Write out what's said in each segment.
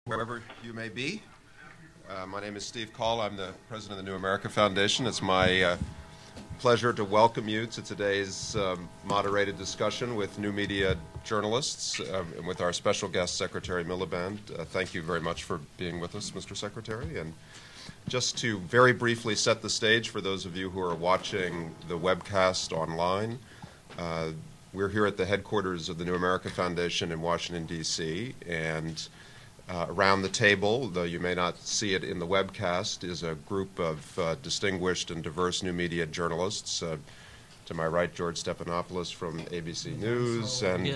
Wherever you may be. My name is Steve Call. I'm the president of the New America Foundation. It's my pleasure to welcome you to today's moderated discussion with new media journalists and with our special guest, Secretary Miliband. Thank you very much for being with us, Mr. Secretary. And just to very briefly set the stage for those of you who are watching the webcast online, we're here at the headquarters of the New America Foundation in Washington, D.C., and around the table, though you may not see it in the webcast, is a group of distinguished and diverse new media journalists. To my right, George Stephanopoulos from ABC News, and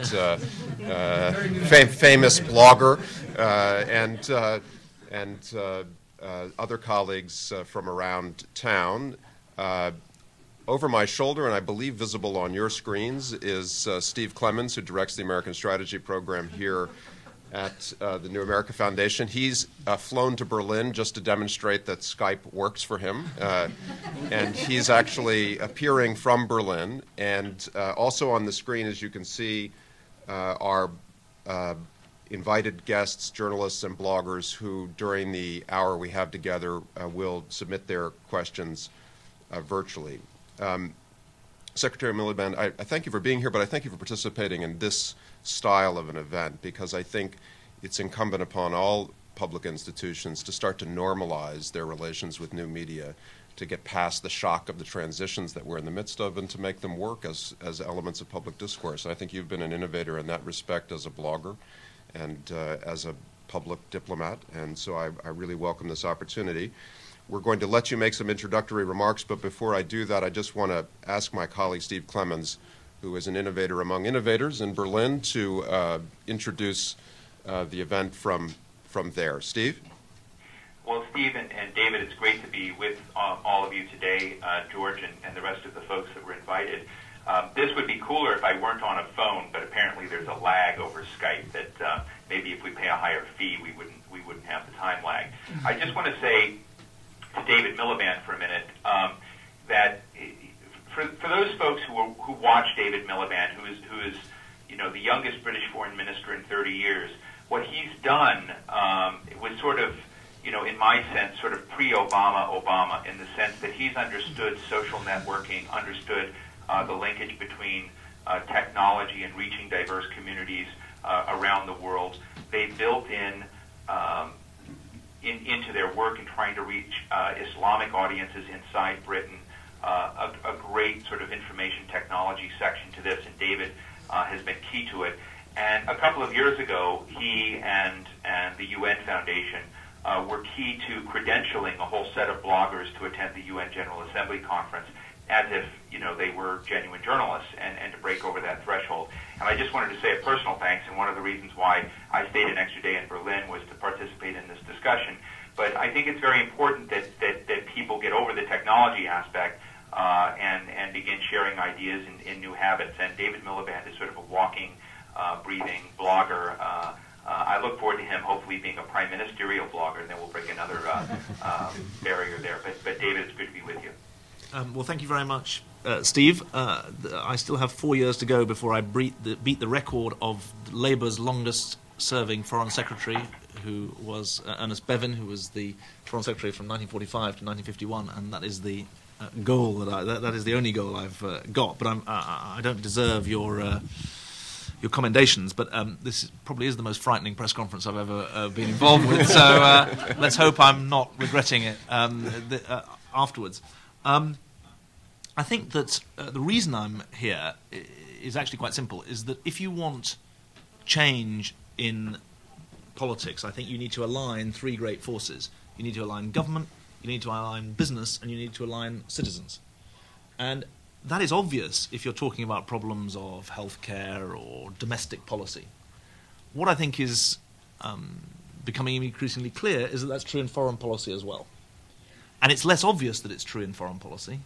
famous blogger, and other colleagues from around town. Over my shoulder, and I believe visible on your screens, is Stevelemons, who directs the American Strategy Program here at the New America Foundation. He's flown to Berlin just to demonstrate that Skype works for him. And he's actually appearing from Berlin. And also on the screen, as you can see, are invited guests, journalists, and bloggers who, during the hour we have together, will submit their questions virtually. Secretary Miliband, I thank you for being here, but I thank you for participating in this style of an event, because I think it's incumbent upon all public institutions to start to normalize their relations with new media, to get past the shock of the transitions that we're in the midst of, and to make them work as elements of public discourse. I think you've been an innovator in that respect as a blogger and as a public diplomat, and so I really welcome this opportunity. We're going to let you make some introductory remarks, but before I do that, I just want to ask my colleague Stevelemons, who is an innovator among innovators in Berlin, to introduce the event from there. Steve? Well, Steve and David, it's great to be with all of you today, George and the rest of the folks that were invited. This would be cooler if I weren't on a phone, but apparently there's a lag over Skype that maybe if we pay a higher fee, we wouldn't have the time lag. I just want to say to David Miliband for a minute that for those folks who watch David Miliband, who is the youngest British foreign minister in 30 years, what he's done was sort of, in my sense, sort of pre-Obama, in the sense that he's understood social networking, understood the linkage between technology and reaching diverse communities around the world. They built into their work in trying to reach Islamic audiences inside Britain a great sort of information technology section to this, and David has been key to it. And a couple of years ago, he and the UN Foundation were key to credentialing a whole set of bloggers to attend the UN General Assembly conference, as if they were genuine journalists, and to break over that threshold. And I just wanted to say a personal thanks, and one of the reasons why I stayed an extra day in Berlin was to participate in this discussion. But I think it's very important that people get over the technology aspect and begin sharing ideas in new habits. And David Miliband is sort of a walking, breathing blogger. I look forward to him hopefully being a prime ministerial blogger, and then we'll break another barrier there. But David, it's good to be with you. Well, thank you very much, Steve. I still have 4 years to go before I beat the record of Labour's longest-serving Foreign Secretary, who was Ernest Bevin, who was the Foreign Secretary from 1945 to 1951, and that is the goal that is the only goal I've got. But I don't deserve your commendations, but this probably is the most frightening press conference I've ever been involved with. So let's hope I'm not regretting it afterwards. I think that the reason I'm here is actually quite simple, is that if you want change in politics, I think you need to align three great forces. You need to align government, you need to align business, and you need to align citizens. And that is obvious if you're talking about problems of healthcare or domestic policy. What I think is becoming increasingly clear is that that's true in foreign policy as well. And it's less obvious that it's true in foreign policy,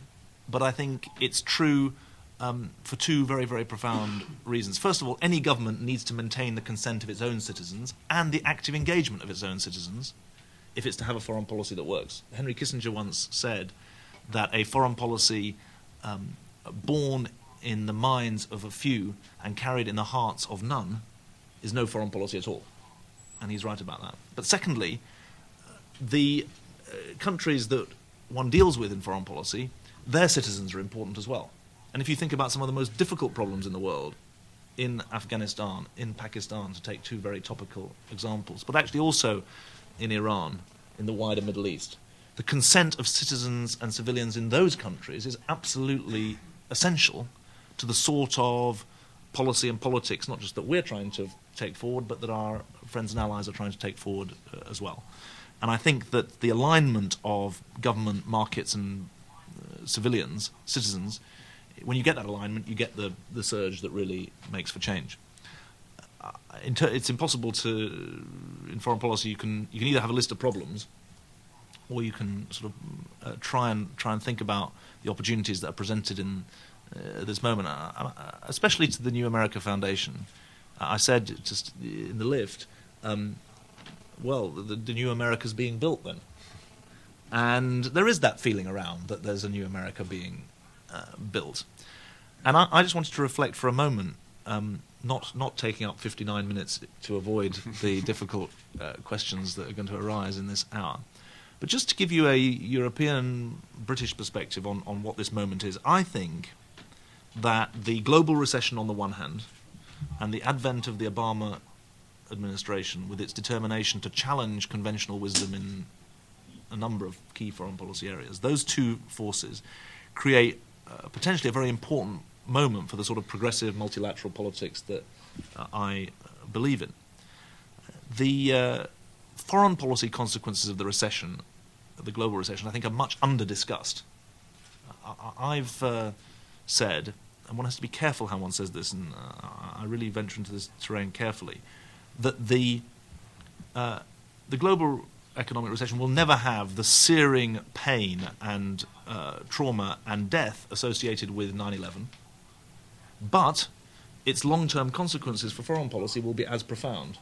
but I think it's true for two very, very profound reasons. First of all, any government needs to maintain the consent of its own citizens and the active engagement of its own citizens if it's to have a foreign policy that works. Henry Kissinger once said that a foreign policy born in the minds of a few and carried in the hearts of none is no foreign policy at all. and he's right about that. But secondly, the countries that one deals with in foreign policy, their citizens are important as well. And if you think about some of the most difficult problems in the world, in Afghanistan, in Pakistan, to take two very topical examples, but actually also in Iran, in the wider Middle East, the consent of citizens and civilians in those countries is absolutely essential to the sort of policy and politics, not just that we're trying to take forward, but that our friends and allies are trying to take forward as well. And I think that the alignment of government, markets and citizens, when you get that alignment, you get the surge that really makes for change. It's impossible to, in foreign policy, you can either have a list of problems, or you can sort of try and think about the opportunities that are presented in this moment, especially to the New America Foundation. I said just in the lift, well, the New America's being built then. And there is that feeling around that there's a new America being built. And I just wanted to reflect for a moment, not taking up 59 minutes to avoid the difficult questions that are going to arise in this hour, but just to give you a European, British perspective on what this moment is. I think that the global recession on the one hand, and the advent of the Obama administration with its determination to challenge conventional wisdom in a number of key foreign policy areas, those two forces create potentially a very important moment for the sort of progressive multilateral politics that I believe in. The foreign policy consequences of the recession, the global recession, I think are much under-discussed. I've said, and one has to be careful how one says this, and I really venture into this terrain carefully, that the global economic recession will never have the searing pain and trauma and death associated with 9/11, but its long-term consequences for foreign policy will be as profound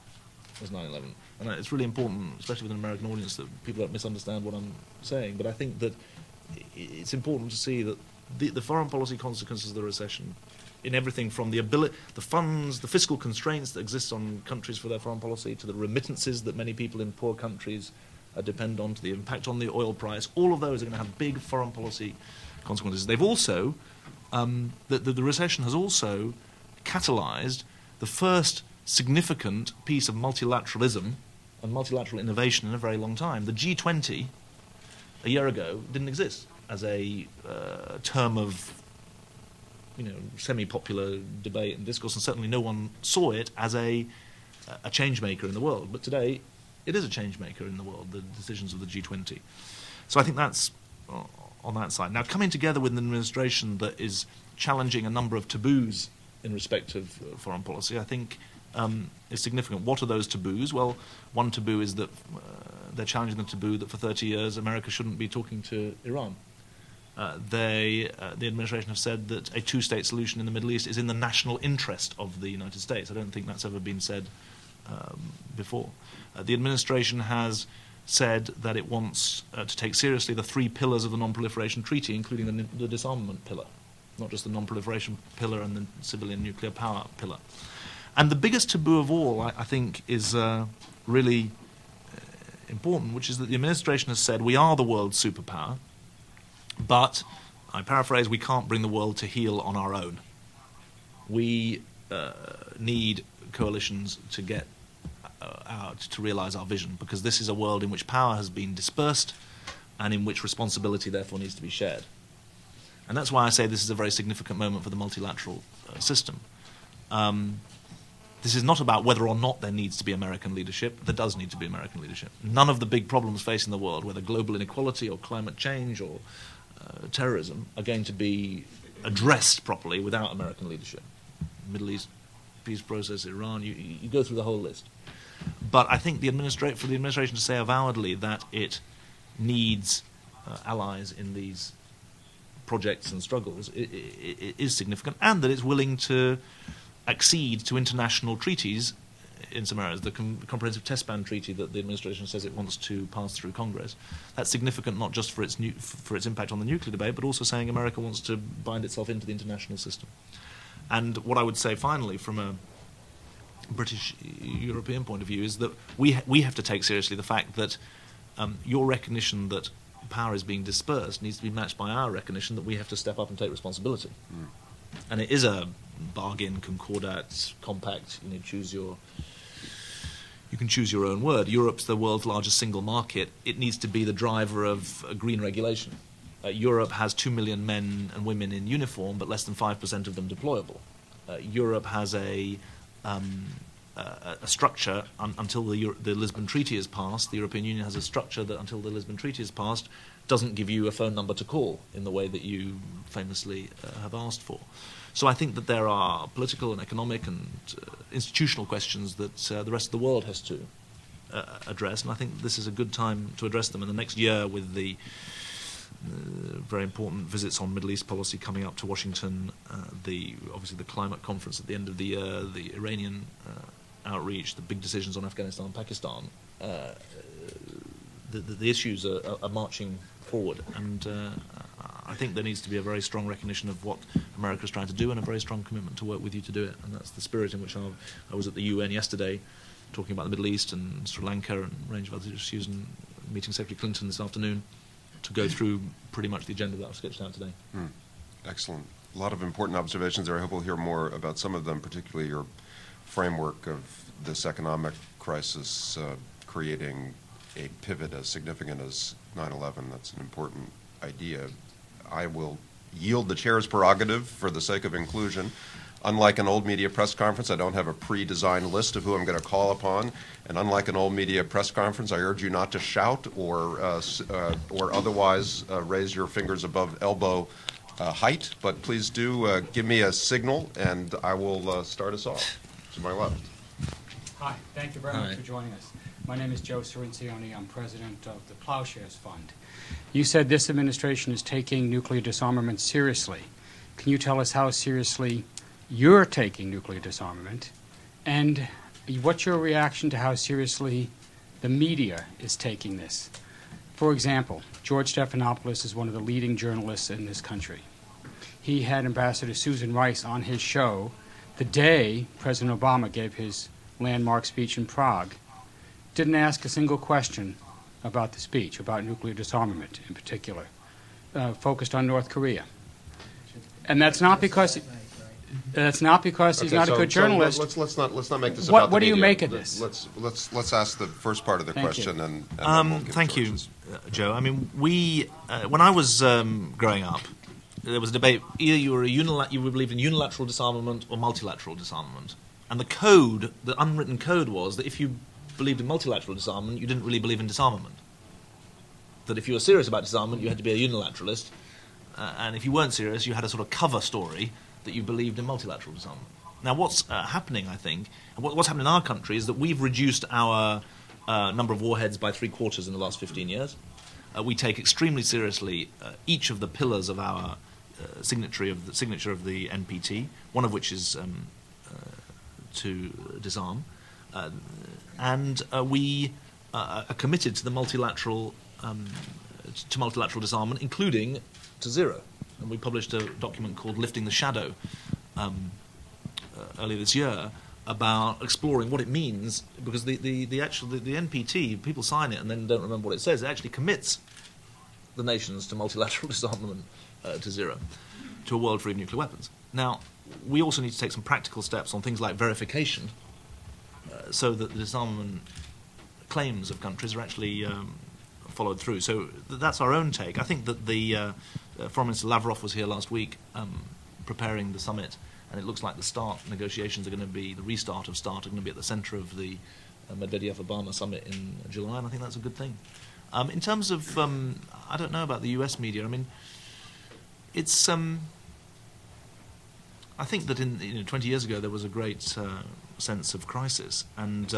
as 9/11. And it's really important, especially with an American audience, that people don't misunderstand what I'm saying, but I think that it's important to see that the foreign policy consequences of the recession, in everything from the funds, the fiscal constraints that exist on countries for their foreign policy, to the remittances that many people in poor countries depend on, to the impact on the oil price, all of those are going to have big foreign policy consequences. They've also, the recession has also catalyzed the first significant piece of multilateralism and multilateral innovation in a very long time. The G20, a year ago, didn't exist as a term of semi-popular debate and discourse, and certainly no one saw it as a change maker in the world. But today, it is a change maker in the world, the decisions of the G20. So I think that's on that side. Now, coming together with an administration that is challenging a number of taboos in respect of foreign policy, I think is significant. What are those taboos? Well, one taboo is that they're challenging the taboo that for 30 years America shouldn't be talking to Iran. The administration have said that a two-state solution in the Middle East is in the national interest of the United States. I don't think that's ever been said before. The administration has said that it wants to take seriously the three pillars of the Non-Proliferation Treaty, including the disarmament pillar, not just the non-proliferation pillar and the civilian nuclear power pillar. And the biggest taboo of all, I think, is really important, which is that the administration has said we are the world's superpower, but, I paraphrase, we can't bring the world to heel on our own. We need coalitions to get out to realize our vision, because this is a world in which power has been dispersed and in which responsibility therefore needs to be shared. And that's why I say this is a very significant moment for the multilateral system. This is not about whether or not there needs to be American leadership. There does need to be American leadership. None of the big problems facing the world, whether global inequality or climate change or terrorism, are going to be addressed properly without American leadership. Middle East peace process, Iran, you go through the whole list. But I think for the administration to say avowedly that it needs allies in these projects and struggles it is significant, and that it's willing to accede to international treaties in some areas. The Comprehensive Test Ban Treaty that the administration says it wants to pass through Congress, that's significant not just for its impact on the nuclear debate, but also saying America wants to bind itself into the international system. And what I would say finally, from British-European point of view is that we have to take seriously the fact that your recognition that power is being dispersed needs to be matched by our recognition that we have to step up and take responsibility. And it is a bargain, concordat, compact. You can choose your own word. Europe's the world's largest single market. It needs to be the driver of green regulation. Europe has 2 million men and women in uniform, but less than 5% of them deployable. Europe has a structure until the Lisbon Treaty is passed. The European Union has a structure that, until the Lisbon Treaty is passed, doesn't give you a phone number to call in the way that you famously have asked for. So I think that there are political and economic and institutional questions that the rest of the world has to address, and I think this is a good time to address them. In the next year, with the very important visits on Middle East policy coming up to Washington, obviously the climate conference at the end of the year, the Iranian outreach, the big decisions on Afghanistan and Pakistan, the issues are marching forward, and I think there needs to be a very strong recognition of what America is trying to do and a very strong commitment to work with you to do it, and that's the spirit in which I was at the UN yesterday talking about the Middle East and Sri Lanka and a range of other issues, and meeting Secretary Clinton this afternoon to go through pretty much the agenda that I've sketched out today. Excellent. A lot of important observations there. I hope we'll hear more about some of them, particularly your framework of this economic crisis creating a pivot as significant as 9/11. That's an important idea. I will yield the chair's prerogative for the sake of inclusion. Unlike an old media press conference, I don't have a pre-designed list of who I'm going to call upon. And unlike an old media press conference, I urge you not to shout or otherwise raise your fingers above elbow height. But please do give me a signal, and I will start us off. To my left. Hi, thank you very much for joining us. My name is Joe Cirincione. I'm president of the Plowshares Fund. You said this administration is taking nuclear disarmament seriously. Can you tell us how seriously you're taking nuclear disarmament, and what's your reaction to how seriously the media is taking this? For example, George Stephanopoulos is one of the leading journalists in this country. He had Ambassador Susan Rice on his show the day President Obama gave his landmark speech in Prague. Didn't ask a single question about the speech, about nuclear disarmament in particular, focused on North Korea. And that's not because he's not a good journalist. Let's not make this about the What do you media. make of this? Let's ask the first part of the question, and then we'll give thank you, George's. Joe. I mean, when I was growing up, there was a debate: either you believed in unilateral disarmament or multilateral disarmament, and the unwritten code was that if you believed in multilateral disarmament, you didn't really believe in disarmament. That if you were serious about disarmament, you had to be a unilateralist, and if you weren't serious, you had a sort of cover story that you believed in multilateral disarmament. Now, what's happening, I think, and what's happened in our country is that we've reduced our number of warheads by 3/4 in the last 15 years. We take extremely seriously each of the pillars of our signature of the NPT, one of which is to disarm, and we are committed to the multilateral disarmament, including to zero. And we published a document called Lifting the Shadow earlier this year about exploring what it means, because the NPT, people sign it and then don't remember what it says. It actually commits the nations to multilateral disarmament to zero, to a world free of nuclear weapons. Now, we also need to take some practical steps on things like verification, so that the disarmament claims of countries are actually followed through. So that's our own take. I think that the Foreign Minister Lavrov was here last week preparing the summit, and it looks like the restart of START are going to be at the centre of the Medvedev-Obama summit in July, and I think that's a good thing. In terms of, I don't know about the US media. I mean, it's, I think that 20 years ago there was a great sense of crisis, and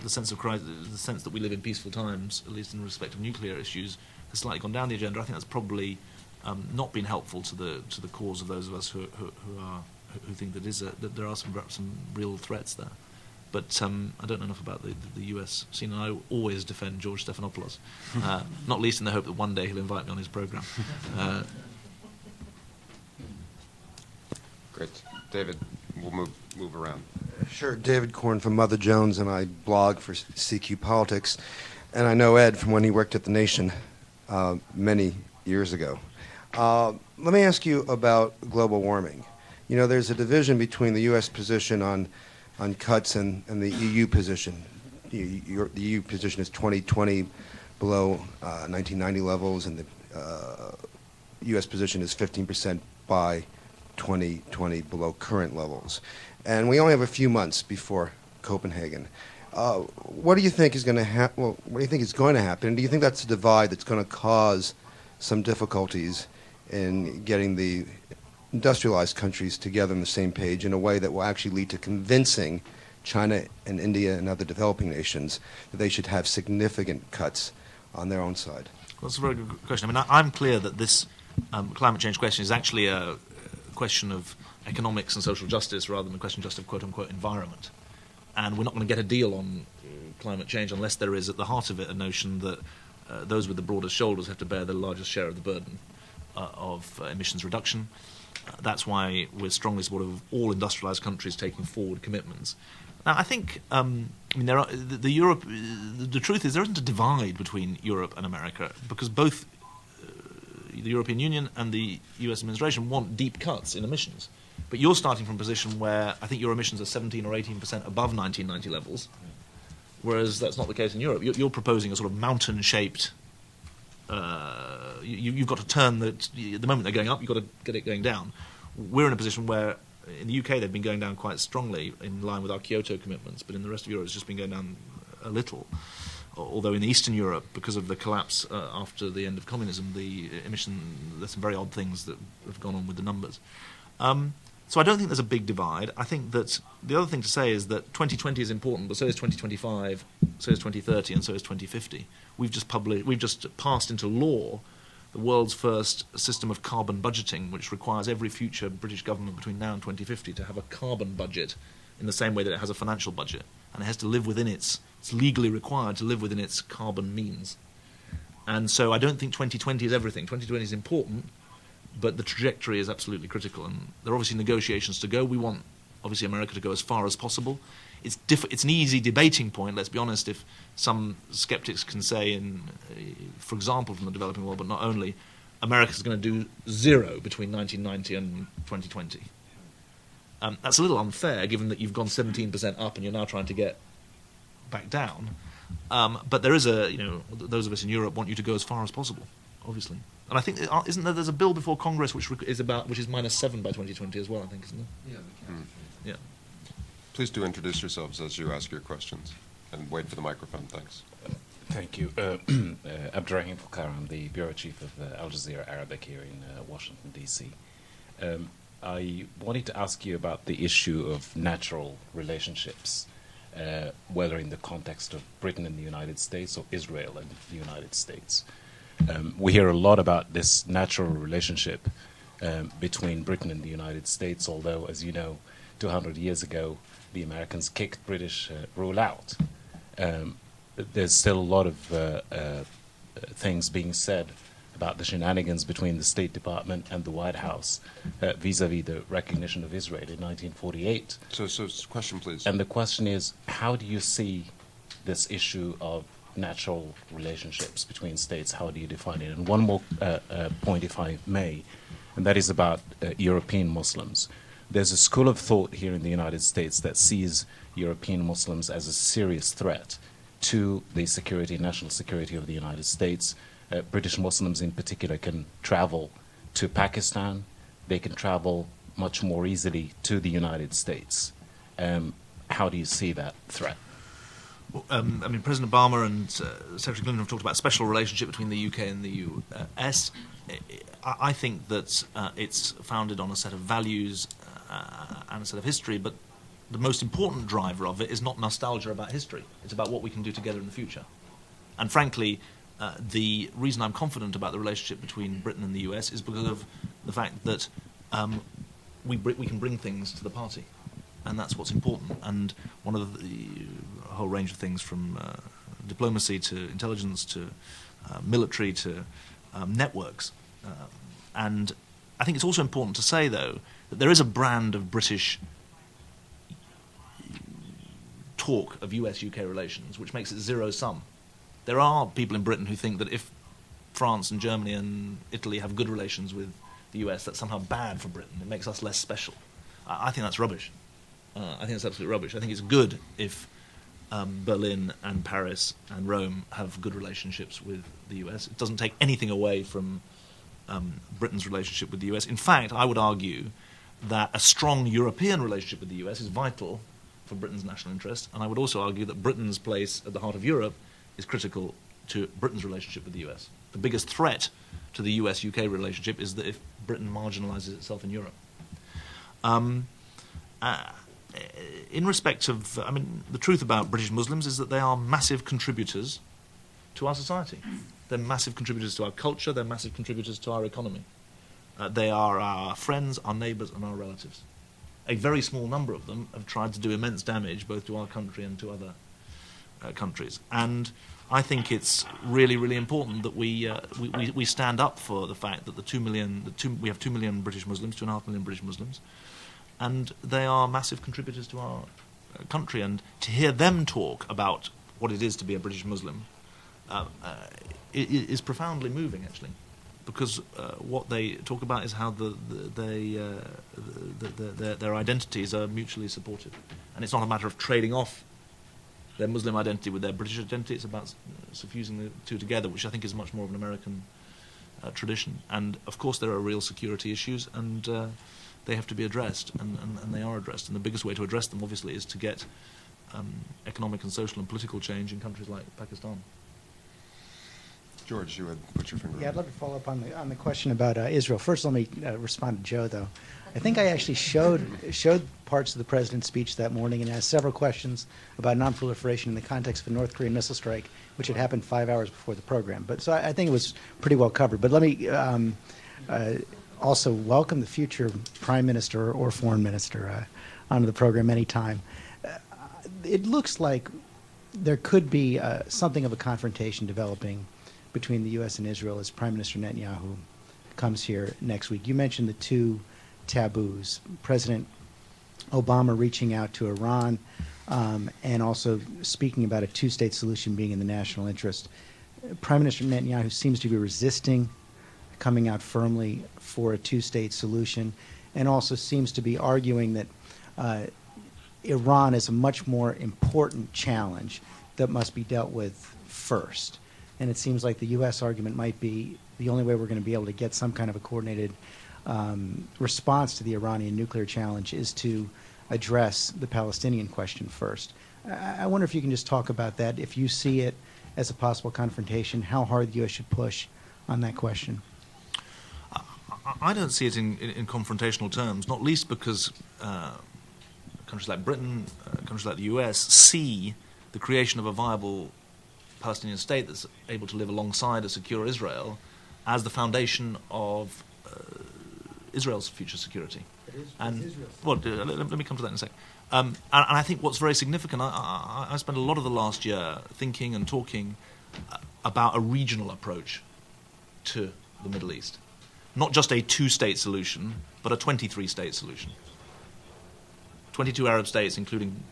the sense that we live in peaceful times, at least in respect of nuclear issues, has slightly gone down the agenda. I think that's probably not been helpful to the cause of those of us who think that there are some real threats there. But I don't know enough about the US scene, and I always defend George Stephanopoulos, not least in the hope that one day he'll invite me on his programme. Great. David, we'll move around. Sure, David Korn from Mother Jones, and I blog for CQ Politics. And I know Ed from when he worked at The Nation many years ago. Let me ask you about global warming. You know, there's a division between the U.S. position on cuts and the EU position. The EU position is 2020 below 1990 levels, and the U.S. position is 15% by 2020 below current levels. And we only have a few months before Copenhagen. What do you think is going to happen? Well, what do you think is going to happen? And do you think that's a divide that's going to cause some difficulties in getting the industrialized countries together on the same page in a way that will actually lead to convincing China and India and other developing nations that they should have significant cuts on their own side? Well, that's a very good question. I mean, I'm clear that this climate change question is actually a question of economics and social justice rather than a question just of quote-unquote environment. And we're not going to get a deal on climate change unless there is at the heart of it a notion that those with the broadest shoulders have to bear the largest share of the burden of emissions reduction. That's why we're strongly supportive of all industrialized countries taking forward commitments. Now, I think, I mean, there are the truth is there isn't a divide between Europe and America because both the European Union and the US administration want deep cuts in emissions. But you're starting from a position where I think your emissions are 17 or 18% above 1990 levels, whereas that's not the case in Europe. You're proposing a sort of mountain-shaped. You've got to turn the moment they're going up, you've got to get it going down. We're in a position where in the UK they've been going down quite strongly in line with our Kyoto commitments, but in the rest of Europe it's just been going down a little. Although in Eastern Europe, because of the collapse after the end of communism, the there's some very odd things that have gone on with the numbers. So I don't think there's a big divide. I think that the other thing to say is that 2020 is important, but so is 2025, so is 2030, and so is 2050. We've just passed into law the world's first system of carbon budgeting, which requires every future British government between now and 2050 to have a carbon budget in the same way that it has a financial budget, and it has to live within it's legally required to live within its carbon means. And so I don't think 2020 is everything. 2020 is important, but the trajectory is absolutely critical, and there are obviously negotiations to go. We want, obviously, America to go as far as possible. It's an easy debating point, let's be honest, if some skeptics can say, for example, from the developing world, but not only, America's going to do zero between 1990 and 2020. That's a little unfair, given that you've gone 17% up and you're now trying to get back down. But there is those of us in Europe want you to go as far as possible, obviously. And I think, isn't there's a bill before Congress which is -7 by 2020 as well, I think, isn't there? Yeah. Yeah. Please do introduce yourselves as you ask your questions, and wait for the microphone. Thanks. Thank you. Abdurrahim Fukar, I'm the bureau chief of Al Jazeera Arabic here in Washington, D.C. I wanted to ask you about the issue of natural relationships, whether in the context of Britain and the United States or Israel and the United States. We hear a lot about this natural relationship between Britain and the United States, although, as you know, 200 years ago, the Americans kicked British rule out. There's still a lot of things being said about the shenanigans between the State Department and the White House vis-à-vis the recognition of Israel in 1948. So question, please. And the question is, how do you see this issue of natural relationships between states? How do you define it? And one more point, if I may, and that is about European Muslims. There's a school of thought here in the United States that sees European Muslims as a serious threat to the security, national security of the United States. British Muslims in particular can travel to Pakistan. They can travel much more easily to the United States. How do you see that threat? Well, I mean, President Obama and Secretary Clinton have talked about a special relationship between the UK and the US. I think that it's founded on a set of values and a set of history, but the most important driver of it is not nostalgia about history. It's about what we can do together in the future. And frankly, the reason I'm confident about the relationship between Britain and the US is because of the fact that we can bring things to the party. And that's what's important. And one of a whole range of things from diplomacy to intelligence to military to networks. And I think it's also important to say, though, that there is a brand of British talk of US-UK relations, which makes it zero-sum. There are people in Britain who think that if France and Germany and Italy have good relations with the US, that's somehow bad for Britain. It makes us less special. I think that's rubbish. I think that's absolute rubbish. I think it's good if Berlin and Paris and Rome have good relationships with the US. It doesn't take anything away from Britain's relationship with the US. In fact, I would argue that a strong European relationship with the US is vital for Britain's national interest, and I would also argue that Britain's place at the heart of Europe is critical to Britain's relationship with the US. The biggest threat to the US-UK relationship is that if Britain marginalises itself in Europe. In respect of, I mean, the truth about British Muslims is that they are massive contributors to our society. They're massive contributors to our culture, they're massive contributors to our economy. They are our friends, our neighbours and our relatives. A very small number of them have tried to do immense damage both to our country and to other countries. And I think it's really, really important that we stand up for the fact that we have 2 million British Muslims, 2.5 million British Muslims, and they are massive contributors to our country. And to hear them talk about what it is to be a British Muslim is profoundly moving, actually, because what they talk about is how their identities are mutually supportive, and it's not a matter of trading off their Muslim identity with their British identity. It's about suffusing the two together, which I think is much more of an American tradition. And of course there are real security issues, and they have to be addressed, and they are addressed. And the biggest way to address them, obviously, is to get economic and social and political change in countries like Pakistan. George, you had put your finger on Yeah, I'd love to follow up on the question about Israel. First, let me respond to Joe, though. I think I actually showed parts of the president's speech that morning and asked several questions about nonproliferation in the context of a North Korean missile strike, which had happened 5 hours before the program. But so I think it was pretty well covered. But let me also welcome the future prime minister or foreign minister onto the program anytime. It looks like there could be something of a confrontation developing between the U.S. and Israel as Prime Minister Netanyahu comes here next week. You mentioned the two taboos, President Obama reaching out to Iran and also speaking about a two-state solution being in the national interest. Prime Minister Netanyahu seems to be resisting coming out firmly for a two-state solution, and also seems to be arguing that Iran is a much more important challenge that must be dealt with first. And it seems like the U.S. argument might be the only way we're going to be able to get some kind of a coordinated response to the Iranian nuclear challenge is to address the Palestinian question first. I wonder if you can just talk about that, if you see it as a possible confrontation, how hard the U.S. should push on that question. I don't see it in confrontational terms, not least because countries like Britain, countries like the US, see the creation of a viable Palestinian state that's able to live alongside a secure Israel as the foundation of Israel's future security. Well, let me come to that in a sec. And I think what's very significant, I spent a lot of the last year thinking and talking about a regional approach to the Middle East. Not just a two-state solution, but a 23-state solution. 22 Arab states, including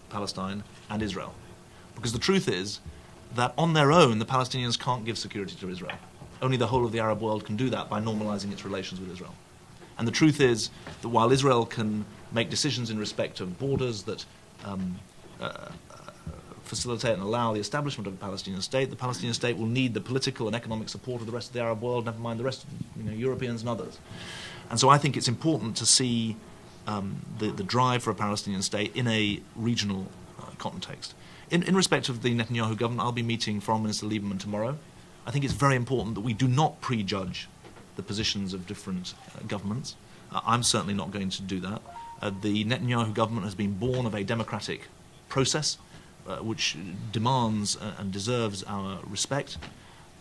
Palestine and Israel. Because the truth is that on their own, the Palestinians can't give security to Israel. Only the whole of the Arab world can do that by normalizing its relations with Israel. And the truth is that while Israel can make decisions in respect of borders that facilitate and allow the establishment of a Palestinian state, the Palestinian state will need the political and economic support of the rest of the Arab world, never mind the rest of Europeans and others. And so I think it's important to see the drive for a Palestinian state in a regional context. In respect of the Netanyahu government, I'll be meeting Foreign Minister Lieberman tomorrow. I think it's very important that we do not prejudge the positions of different governments. I'm certainly not going to do that. The Netanyahu government has been born of a democratic process which demands and deserves our respect.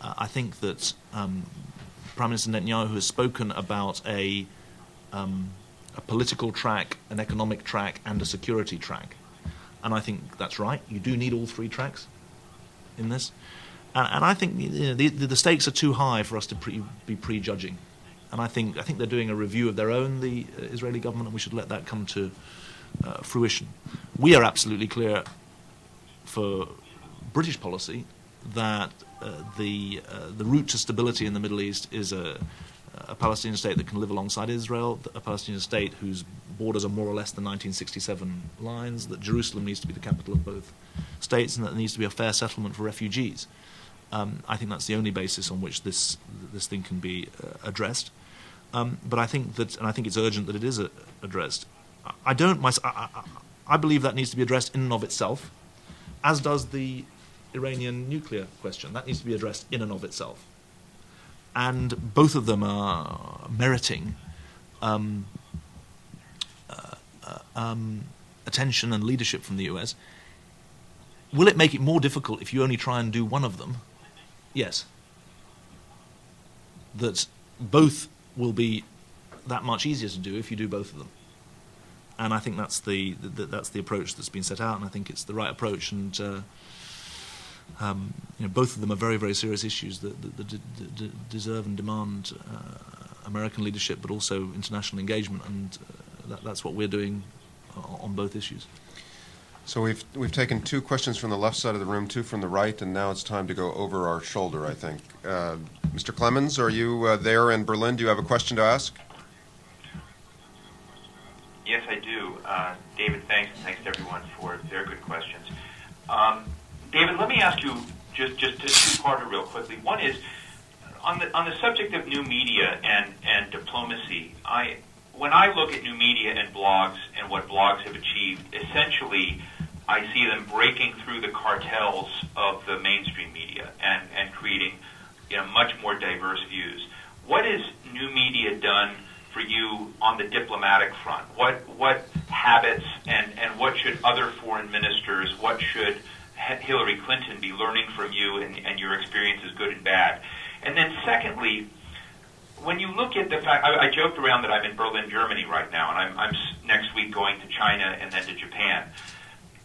I think that Prime Minister Netanyahu has spoken about a political track, an economic track, and a security track. And I think that's right. You do need all three tracks in this. And I think the stakes are too high for us to be prejudging. And I think they're doing a review of their own, the Israeli government, and we should let that come to fruition. We are absolutely clear for British policy that the route to stability in the Middle East is a Palestinian state that can live alongside Israel, a Palestinian state whose borders are more or less the 1967 lines, that Jerusalem needs to be the capital of both states, and that there needs to be a fair settlement for refugees. I think that's the only basis on which this thing can be addressed. But I think it's urgent that it is addressed. I believe that needs to be addressed in and of itself, as does the Iranian nuclear question. That needs to be addressed in and of itself. And both of them are meriting attention and leadership from the US. Will it make it more difficult if you only try and do one of them? Yes. That both will be that much easier to do if you do both of them. And I think that's the approach that's been set out, and I think it's the right approach. And both of them are very, very serious issues that deserve and demand American leadership, but also international engagement, and that's what we're doing on both issues. So we've taken 2 questions from the left side of the room, 2 from the right, and now it's time to go over our shoulder, I think. Mr. Clemens, are you there in Berlin? Do you have a question to ask? Yes, I do. David, thanks, and thanks to everyone for their good questions. David, let me ask you just a two-parter real quickly. One is, on the subject of new media and diplomacy, when I look at new media and blogs and what blogs have achieved, essentially I see them breaking through the cartels of the mainstream media and creating much more diverse views. What has new media done for you on the diplomatic front? What habits and what should other foreign ministers, what should Hillary Clinton be learning from you and your experiences, good and bad? And then secondly, when you look at the fact, I joked around that I'm in Berlin, Germany right now, and I'm next week going to China and then to Japan.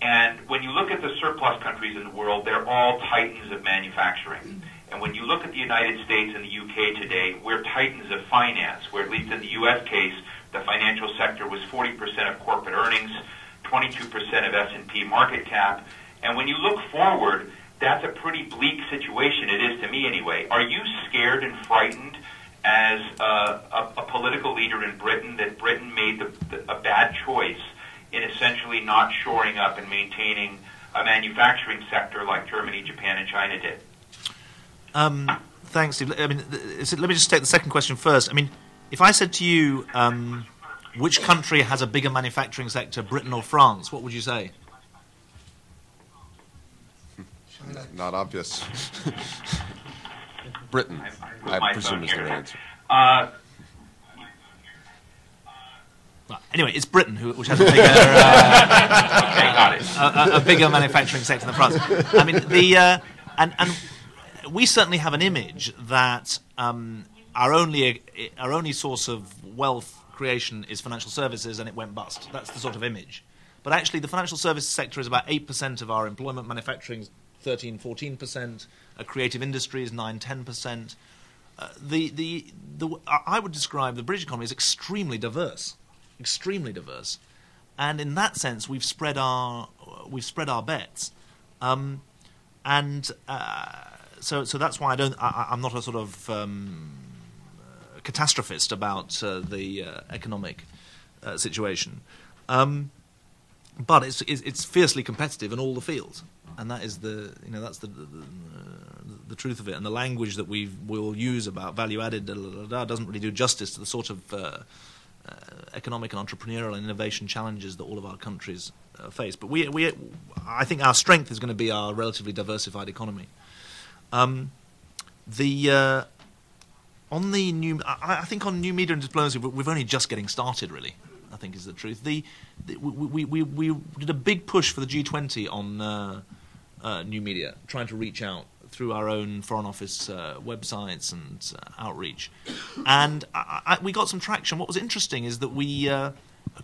And when you look at the surplus countries in the world, they're all titans of manufacturing. And when you look at the United States and the UK today, we're titans of finance, where at least in the US case, the financial sector was 40% of corporate earnings, 22% of S&P market cap. And when you look forward, that's a pretty bleak situation. It is to me anyway. Are you scared and frightened as a political leader in Britain that Britain made a bad choice in essentially not shoring up and maintaining a manufacturing sector like Germany, Japan, and China did? Thanks, Steve. I mean, let me just take the second question first. I mean, if I said to you, which country has a bigger manufacturing sector, Britain or France, what would you say? Not obvious. Britain, I presume is their answer. Anyway, it's Britain which has a bigger, okay, got it. a bigger manufacturing sector than France. I mean, and we certainly have an image that our only source of wealth creation is financial services, and it went bust. That's the sort of image. But actually, the financial services sector is about 8% of our employment. Manufacturing is 13, 14%. Creative industries 9, 10%. I would describe the British economy as extremely diverse, and in that sense, we've spread our bets, So that's why I'm not a sort of catastrophist about the economic situation, but it's fiercely competitive in all the fields, and that is that's the truth of it. And the language that we'll use about value added doesn't really do justice to the sort of economic and entrepreneurial and innovation challenges that all of our countries face. But I think our strength is going to be our relatively diversified economy. I think on new media and diplomacy, we're only just getting started, really, I think is the truth. We did a big push for the G20 on new media, trying to reach out through our own Foreign Office websites and outreach. And we got some traction. What was interesting is that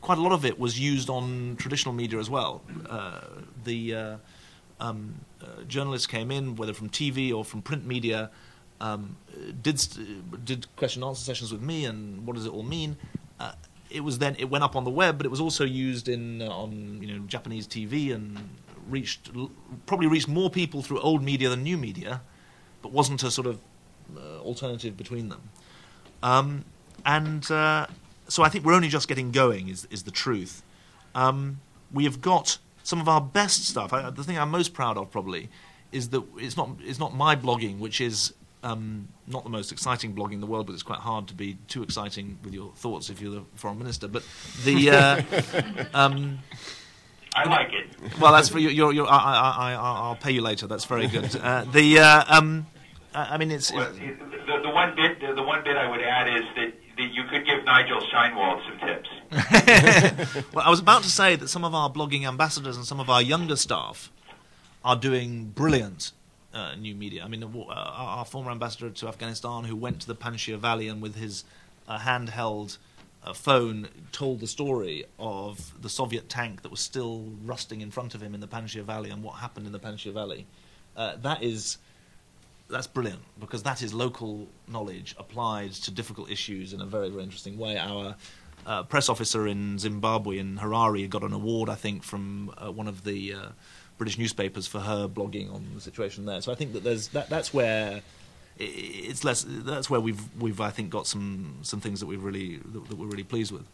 quite a lot of it was used on traditional media as well. Journalists came in, whether from TV or from print media, did question and answer sessions with me, and what does it all mean? It went up on the web, but it was also used on Japanese TV and probably reached more people through old media than new media, but wasn't a sort of alternative between them. So I think we're only just getting going, is the truth. We have got some of our best stuff. The thing I'm most proud of probably is that it's not my blogging, which is not the most exciting blogging in the world, but it's quite hard to be too exciting with your thoughts if you're the foreign minister. But the I like it. well, that's for you. I'll pay you later. That's very good. I mean, it's the one bit I would add is that you could give Nigel Scheinwald some tips. Well, I was about to say that some of our blogging ambassadors and some of our younger staff are doing brilliant new media. I mean, our former ambassador to Afghanistan, who went to the Panjshir Valley and with his handheld phone told the story of the Soviet tank that was still rusting in front of him in the Panjshir Valley and what happened in the Panjshir Valley. That's brilliant, because that is local knowledge applied to difficult issues in a very, very interesting way. Our press officer in Zimbabwe, in Harare, got an award, I think, from one of the British newspapers for her blogging on the situation there. So I think that that's where it's less. That's where we've I think got some things that we're really pleased with.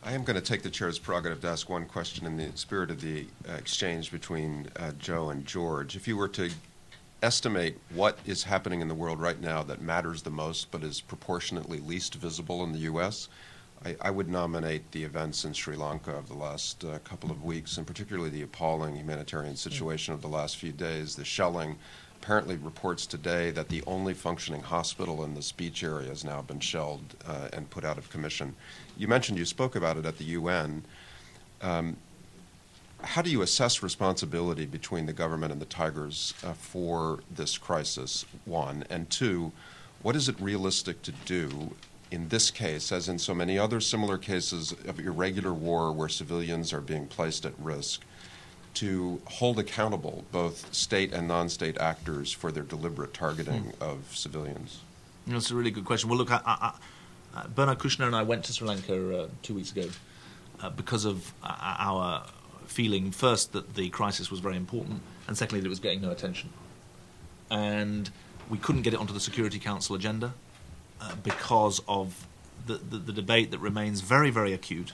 I am going to take the chair's prerogative to ask one question in the spirit of the exchange between Joe and George. If you were to estimate what is happening in the world right now that matters the most but is proportionately least visible in the U.S., I would nominate the events in Sri Lanka of the last couple of weeks, and particularly the appalling humanitarian situation of the last few days. The shelling, apparently reports today that the only functioning hospital in the speech area has now been shelled and put out of commission. You mentioned you spoke about it at the UN. How do you assess responsibility between the government and the Tigers for this crisis, one? And two, what is it realistic to do in this case, as in so many other similar cases of irregular war where civilians are being placed at risk, to hold accountable both state and non-state actors for their deliberate targeting of civilians? That's a really good question. Well, look, Bernard Kouchner and I went to Sri Lanka 2 weeks ago because of our feeling, first, that the crisis was very important, and secondly, that it was getting no attention. And we couldn't get it onto the Security Council agenda because of the debate that remains very, very acute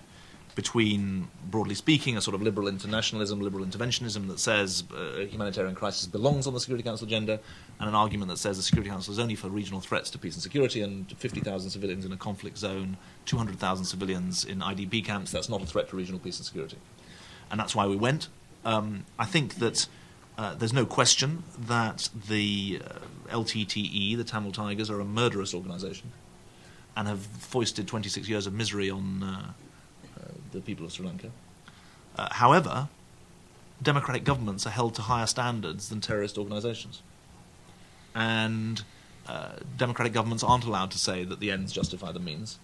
between, broadly speaking, a sort of liberal internationalism, liberal interventionism that says a humanitarian crisis belongs on the Security Council agenda, and an argument that says the Security Council is only for regional threats to peace and security, and 50,000 civilians in a conflict zone, 200,000 civilians in IDP camps, that's not a threat to regional peace and security. And that's why we went. I think that there's no question that the LTTE, the Tamil Tigers, are a murderous organisation and have foisted 26 years of misery on the people of Sri Lanka. However, democratic governments are held to higher standards than terrorist organisations. And democratic governments aren't allowed to say that the ends justify the means.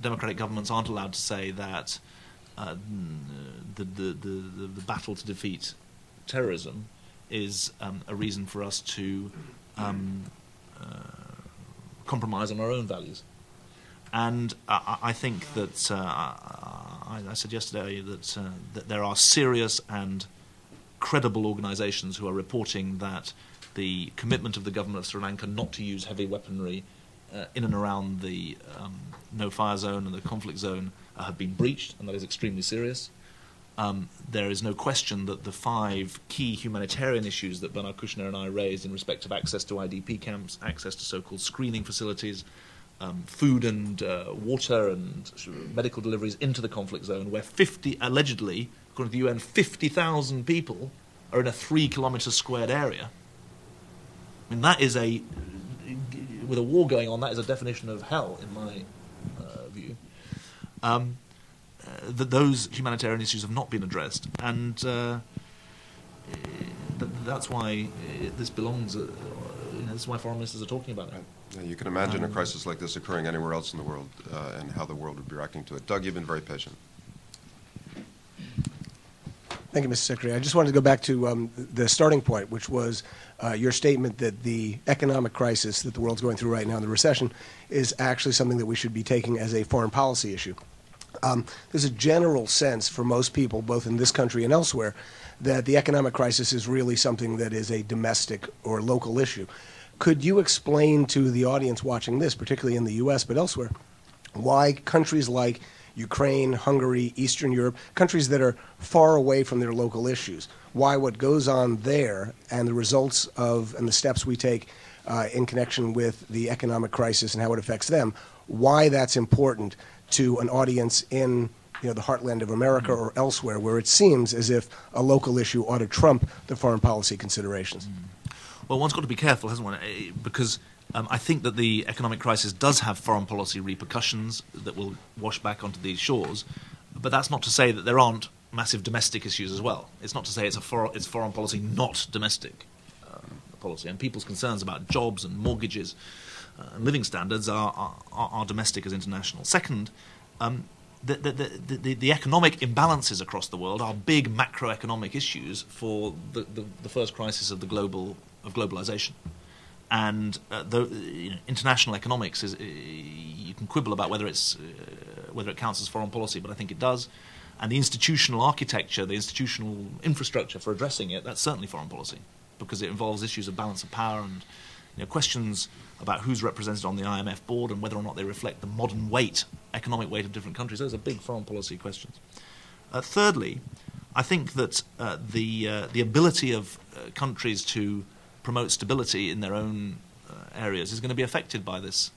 Democratic governments aren't allowed to say that the battle to defeat terrorism is a reason for us to compromise on our own values. And I think that I said yesterday that there are serious and credible organisations who are reporting that the commitment of the government of Sri Lanka not to use heavy weaponry in and around the no-fire zone and the conflict zone have been breached, and that is extremely serious. There is no question that the 5 key humanitarian issues that Bernard Kouchner and I raised in respect of access to IDP camps, access to so-called screening facilities, food and water and medical deliveries into the conflict zone, where allegedly, according to the UN, 50,000 people are in a 3-kilometre squared area. I mean, that is with a war going on, that is a definition of hell, in my view. That those humanitarian issues have not been addressed, and that's why this belongs. This is why foreign ministers are talking about it. Yeah, you can imagine a crisis like this occurring anywhere else in the world, and how the world would be reacting to it. Doug, you've been very patient. Thank you, Mr. Secretary. I just wanted to go back to the starting point, which was your statement that the economic crisis that the world's going through right now, the recession, is actually something that we should be taking as a foreign policy issue. there's a general sense for most people, both in this country and elsewhere, that the economic crisis is really something that is a domestic or local issue. Could you explain to the audience watching this, particularly in the U.S. but elsewhere, why countries like Ukraine, Hungary, Eastern Europe, countries that are far away from their local issues, why what goes on there and the results of and the steps we take in connection with the economic crisis and how it affects them, why that's important to an audience in the heartland of America or elsewhere, where it seems as if a local issue ought to trump the foreign policy considerations. Well, one's got to be careful, hasn't one? Because I think that the economic crisis does have foreign policy repercussions that will wash back onto these shores, but that's not to say that there aren't massive domestic issues as well. It's not to say it's foreign policy, not domestic policy. And people's concerns about jobs and mortgages and living standards are domestic as international. Second, the economic imbalances across the world are big macroeconomic issues for the first crisis of globalization. And international economics is, you can quibble about whether it counts as foreign policy, but I think it does. And the institutional architecture, the institutional infrastructure for addressing it, that's certainly foreign policy, because it involves issues of balance of power and questions about who's represented on the IMF board and whether or not they reflect the modern economic weight of different countries. Those are big foreign policy questions. Thirdly, I think that the ability of countries to promote stability in their own areas is going to be affected by this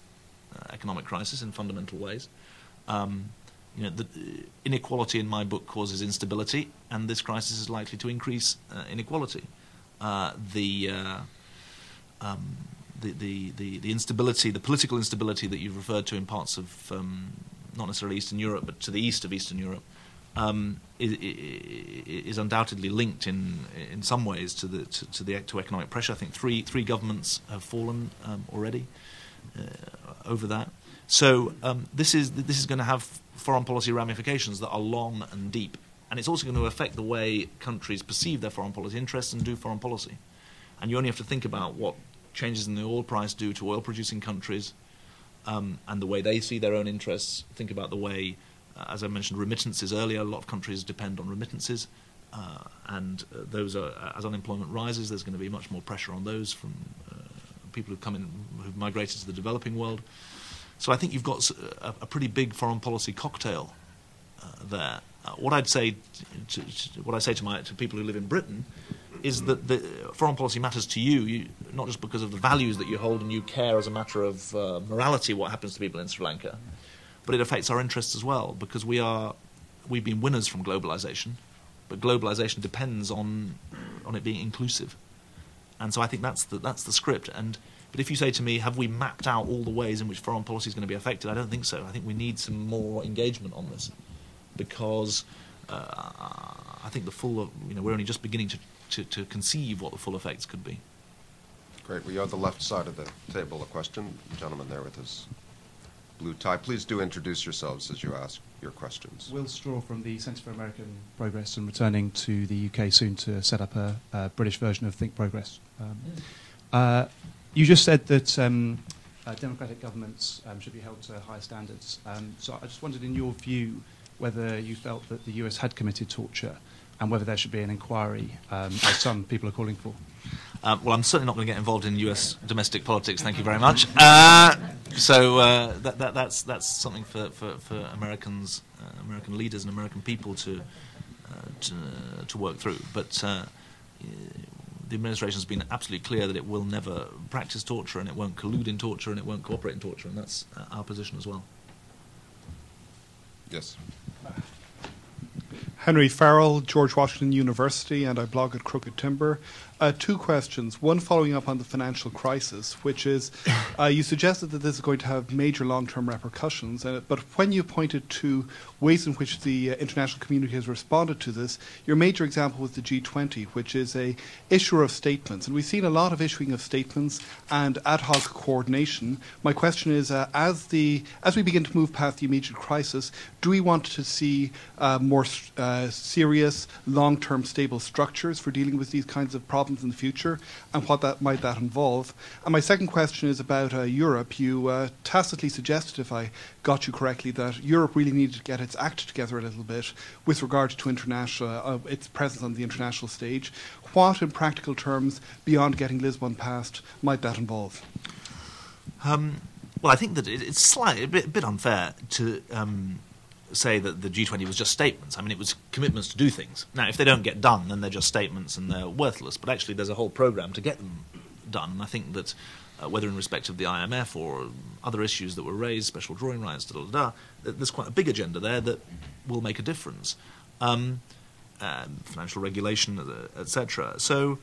economic crisis in fundamental ways. The inequality in my book causes instability, and this crisis is likely to increase inequality. The instability, the political instability that you've referred to in parts of not necessarily Eastern Europe, but to the east of Eastern Europe, is undoubtedly linked in some ways to economic pressure. I think three governments have fallen already over that. So this is going to have foreign policy ramifications that are long and deep, and it's also going to affect the way countries perceive their foreign policy interests and do foreign policy. And you only have to think about what changes in the oil price do to oil-producing countries and the way they see their own interests. Think about the way, as I mentioned, remittances earlier. A lot of countries depend on remittances, and those are, as unemployment rises, there's going to be much more pressure on those from people who've migrated to the developing world. So I think you've got a pretty big foreign policy cocktail there. What I'd say to people who live in Britain is that the foreign policy matters to you, not just because of the values that you hold and you care as a matter of morality what happens to people in Sri Lanka, but it affects our interests as well, because we've been winners from globalization, but globalization depends on it being inclusive. And so I think that's the script. But if you say to me, have we mapped out all the ways in which foreign policy is going to be affected? I don't think so. I think we need some more engagement on this, because I think we're only just beginning to conceive what the full effects could be. Great. We are the left side of the table. A question, the gentleman there with his blue tie. Please do introduce yourselves as you ask your questions. Will Straw from the Centre for American Progress, and returning to the UK soon to set up a British version of Think Progress. You just said that democratic governments should be held to higher standards. So I just wondered, in your view, whether you felt that the US had committed torture and whether there should be an inquiry, as some people are calling for. Well, I'm certainly not going to get involved in US domestic politics, thank you very much. So that's something for Americans, American leaders and American people to work through. But the administration has been absolutely clear that it will never practice torture, and it won't collude in torture, and it won't cooperate in torture, and that's our position as well. Yes. Henry Farrell, George Washington University, and I blog at Crooked Timber. Two questions. One following up on the financial crisis, which is, you suggested that this is going to have major long-term repercussions, but when you pointed to ways in which the international community has responded to this, your major example was the G20, which is a issuer of statements. And we've seen a lot of issuing of statements and ad hoc coordination. My question is, as we begin to move past the immediate crisis, do we want to see more serious, long-term stable structures for dealing with these kinds of problems problems in the future, and what that might involve? And my second question is about Europe. You tacitly suggested, if I got you correctly, that Europe really needed to get its act together a little bit with regard to international its presence on the international stage. What, in practical terms, beyond getting Lisbon passed, might that involve? Well, I think that it's a bit unfair to say that the G20 was just statements. I mean, it was commitments to do things. Now, if they don't get done, then they're just statements and they're worthless. But actually, there's a whole program to get them done. And I think that whether in respect of the IMF or other issues that were raised, special drawing rights, there's quite a big agenda there that will make a difference. Financial regulation, etc. So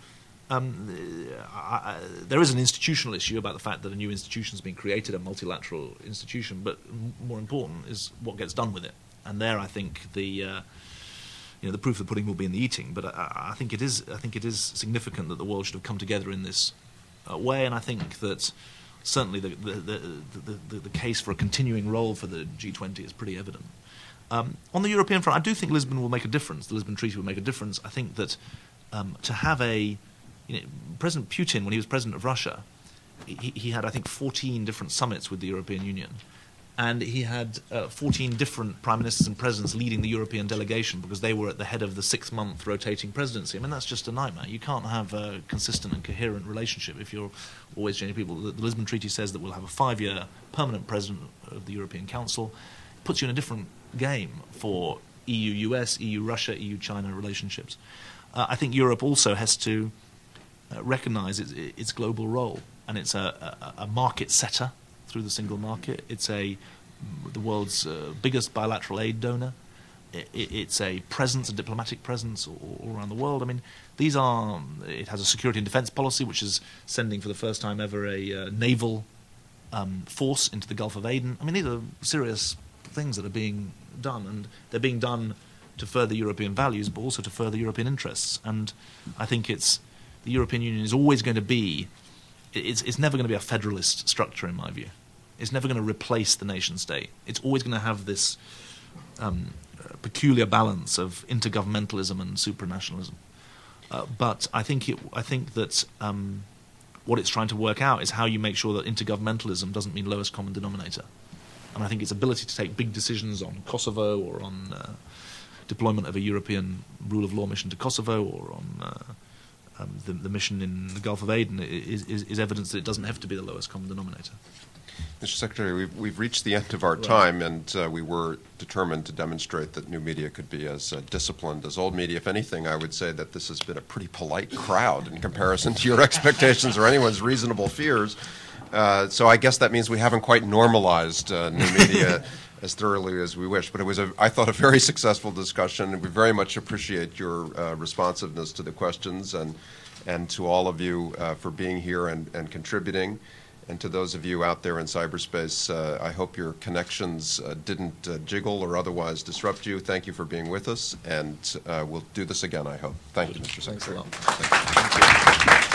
there is an institutional issue about the fact that a new institution has been created, a multilateral institution, but more important is what gets done with it. And there, I think the proof of the pudding will be in the eating. But I think it is significant that the world should have come together in this way. And I think that certainly the case for a continuing role for the G20 is pretty evident. On the European front, I do think Lisbon will make a difference. The Lisbon Treaty will make a difference. I think that to have President Putin, when he was president of Russia, he had, I think, 14 different summits with the European Union. And he had 14 different prime ministers and presidents leading the European delegation because they were at the head of the 6-month rotating presidency. I mean, that's just a nightmare. You can't have a consistent and coherent relationship if you're always changing people. The Lisbon Treaty says that we'll have a 5-year permanent president of the European Council. It puts you in a different game for EU-US, EU-Russia, EU-China relationships. I think Europe also has to recognise its global role, and it's a market setter through the single market. It's the world's biggest bilateral aid donor. It's a presence, a diplomatic presence all around the world. I mean, it has a security and defence policy, which is sending for the first time ever a naval force into the Gulf of Aden. I mean, these are serious things that are being done, and they're being done to further European values, but also to further European interests. And I think the European Union is always going to be, it's never going to be a federalist structure in my view. It's never going to replace the nation state. It's always going to have this peculiar balance of intergovernmentalism and supranationalism. But I think that what it's trying to work out is how you make sure that intergovernmentalism doesn't mean lowest common denominator. And I think its ability to take big decisions on Kosovo or on deployment of a European rule of law mission to Kosovo or on the mission in the Gulf of Aden is evidence that it doesn't have to be the lowest common denominator. Mr. Secretary, we've reached the end of our time, and we were determined to demonstrate that new media could be as disciplined as old media. If anything, I would say that this has been a pretty polite crowd in comparison to your expectations or anyone's reasonable fears. So I guess that means we haven't quite normalized new media as thoroughly as we wish. But it was, I thought, a very successful discussion, and we very much appreciate your responsiveness to the questions and to all of you for being here and contributing. And to those of you out there in cyberspace, I hope your connections didn't jiggle or otherwise disrupt you. Thank you for being with us, and we'll do this again, I hope. Thank you, Mr. Secretary. Thanks a lot. Thank you.